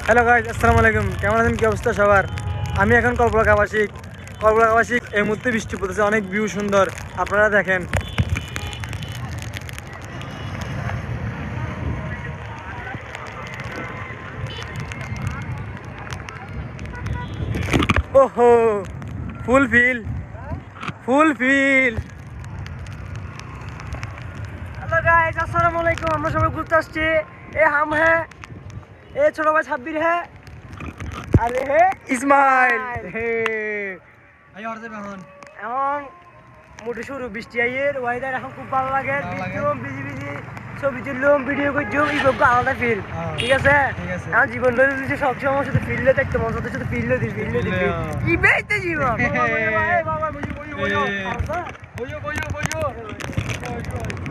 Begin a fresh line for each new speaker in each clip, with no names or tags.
Hello guys, আসসালামু আলাইকুম। কেমন আছেন? কি অবস্থা সবার? আমি এখন কল্পনা আবাসিক এই মুহূর্তে বৃষ্টি পড়তেছে, অনেক ভিউ সুন্দর, আপনারা দেখেন। ওহো, ফুল ফিল।
हेलो गाइस, अस्सलाम वालेकुम। আমরা সবাই ঘুরতে আসছি। এ হাম হ্যাঁ, এ ছোট ভাই সাব্বির হ্যাঁ, আরে হে
ইসমাইল হে।
এখন মোটে শুরু বৃষ্টি আইয়ের ওয়েদার এখন খুব ভালো লাগে। বিজি ছবি তুললাম, ভিডিও করলাম, এই সব আলাদা ফিল। ঠিক আছে, আমার জীবন ধরে দিয়েছে সব সময় শুধু ফিল্ডে দেখতে মন চাচ্ছে, শুধু ফিল্ডে কি বেইতে জীবন।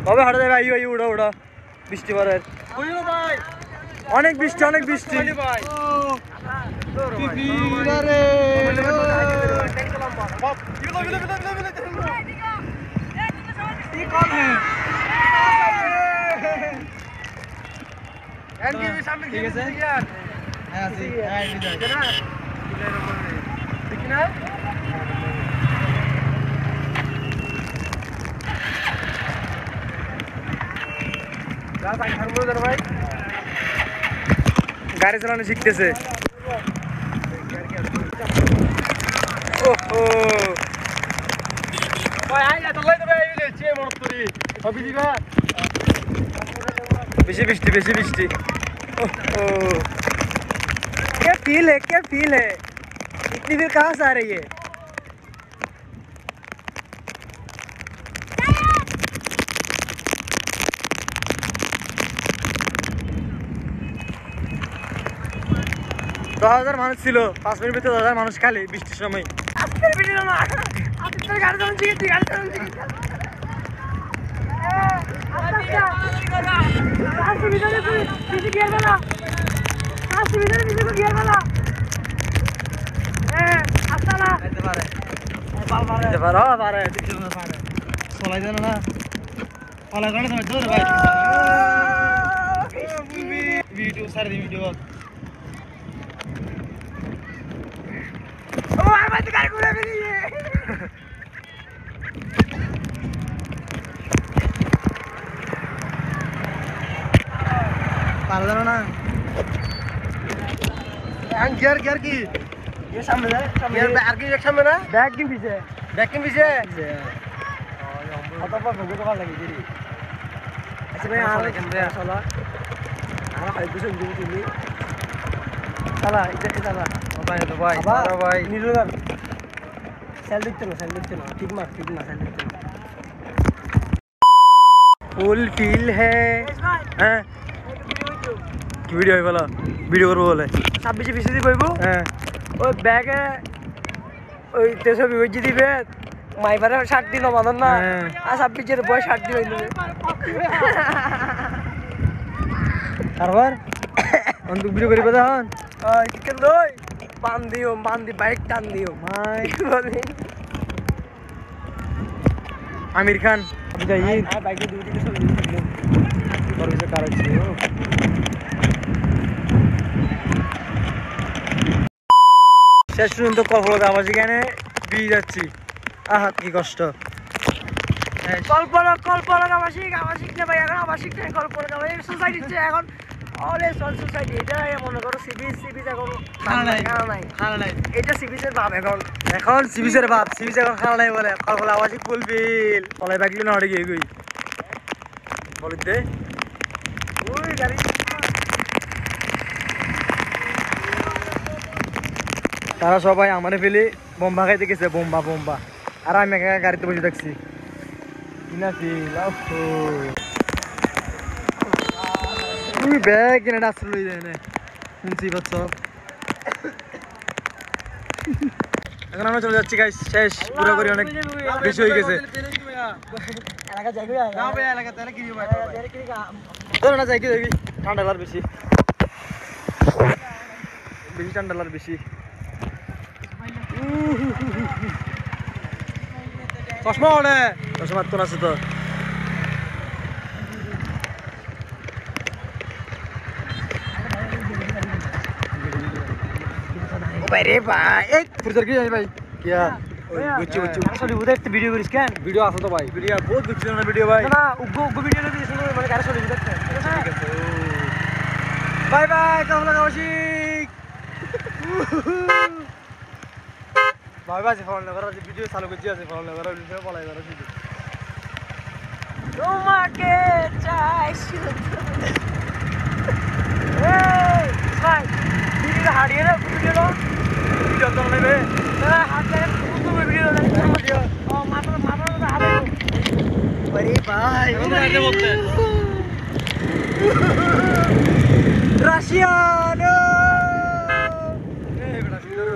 বাবা হাঁটা যাবে, আইও উড়া উড়া বৃষ্টি পড়ার, অনেক বৃষ্টি ঠিক আছে। গাড়ি চালানো শিখতেছে। बेसी बृष्टि क्या फील है इतनी देर कहाँ से आ रही है? दस हजार मानुष छिलो 5 मिनट ভিতরে 10,000 মানুষ খালি বৃষ্টির সময়।
আজকের ভিডিও না, আজকের গাড়ি চালানো শিখেছি।
गियर की
ये सामने है,
गियर बैक की सामने ना,
बैग के पीछे
तो पर भोगे तो लगी तेरी।
अच्छा भाई आ रहा साला आ रहा कुछ नहीं साला इधर
भाई
नीलूर सेल देखते ना ठीक मार सेल देखते ना।
फुल फील है हैं কি ভিডিও হয় বলো, ভিডিও করবো বলে
26 পিসি দি কইবো।
হ্যাঁ
ওই ব্যাগে ওই তেসো বিবজি দিবে মাইবারে 60 দিন মানন না, আর 26 এর বয় 60 দিন হইলো।
তারপর অন্ত ভিডিও করি কথা হন
ওই চিকেন দই বান্দি বাইক টান দিও
মাই
বলি
আমির খান বিদায়ী
আর বাইকে ডিউটি কে সব দিও
তোর কিছু কারণ ছিল। শেষ পর্যন্ত কল্পনা আবাসিক এনে দিয়ে যাচ্ছি। আহা কি কষ্ট।
কল্পনা আবাসিক না ভাই, এখন আবাসিক না, কল্পনা আবাসিক সোসাইটি হচ্ছে এখন অলে সল সোসাইটি। এটা মনে করো সিবিস এখন খানা নাই এটা সিবিসের ভাব
এখন সিবিসের বাপ সিবিস এখন খাওয়া নাই বলে কল্পনা আবাসিক ফুলফিল কলাই বাগলি না হড়ে গিয়ে গই বলিতে
ওই গাড়ি
তারা সবাই আমারে ফেলে বোম্বা খাইতে গেছে, বোম্বা আর আমি একা গাড়িতে বসে থাকছি। কিনা ফিল তুই ব্যাগ কিনে ডাস্টার লই যায় না শুনছি বাচ্চ। এখন আমরা চলে যাচ্ছি গাইস, শেষ পুরোপুরি অনেক বেশি হয়ে গেছে।
এলাকা যাইবি না ভাই, এলাকা তাহলে কি ভাই
তোর না যাই কি দেখি ঠান্ডা লাগার বেশি ঠান্ডা লাগার বেশি। চশমা ওড়ে চশমা তো আছে তো
আরে ভাই এই
ফুরজার কি জানি ভাই কিয়া বুঝছি
আসলে উদয় একটা ভিডিও করিস কেন
ভিডিও আছে তো ভাই ভিডিও বহুত বুঝছিল না ভিডিও ভাই
না উগ্র উগ্র ভিডিও দিয়েছ মানে গাড়ি চলে দেখতে
ঠিক আছে বাই বাই কমলা কৌশিক ভাই বাজে ফোন না করা ভিডিও চালু করছি আছে ফোন না করা ভিডিও পলাই করা ভিডিও
তোমাকে চাই শুধু এই ভাই ভিডিও হারিয়ে না ভিডিও
ভিডিও তো নেবে
না হাত ধরে পুরো ভিডিও ভিডিও ও মাথা হাতে আরে ভাই
আগে বলতে রাশিয়ানো এই বেটা সুন্দর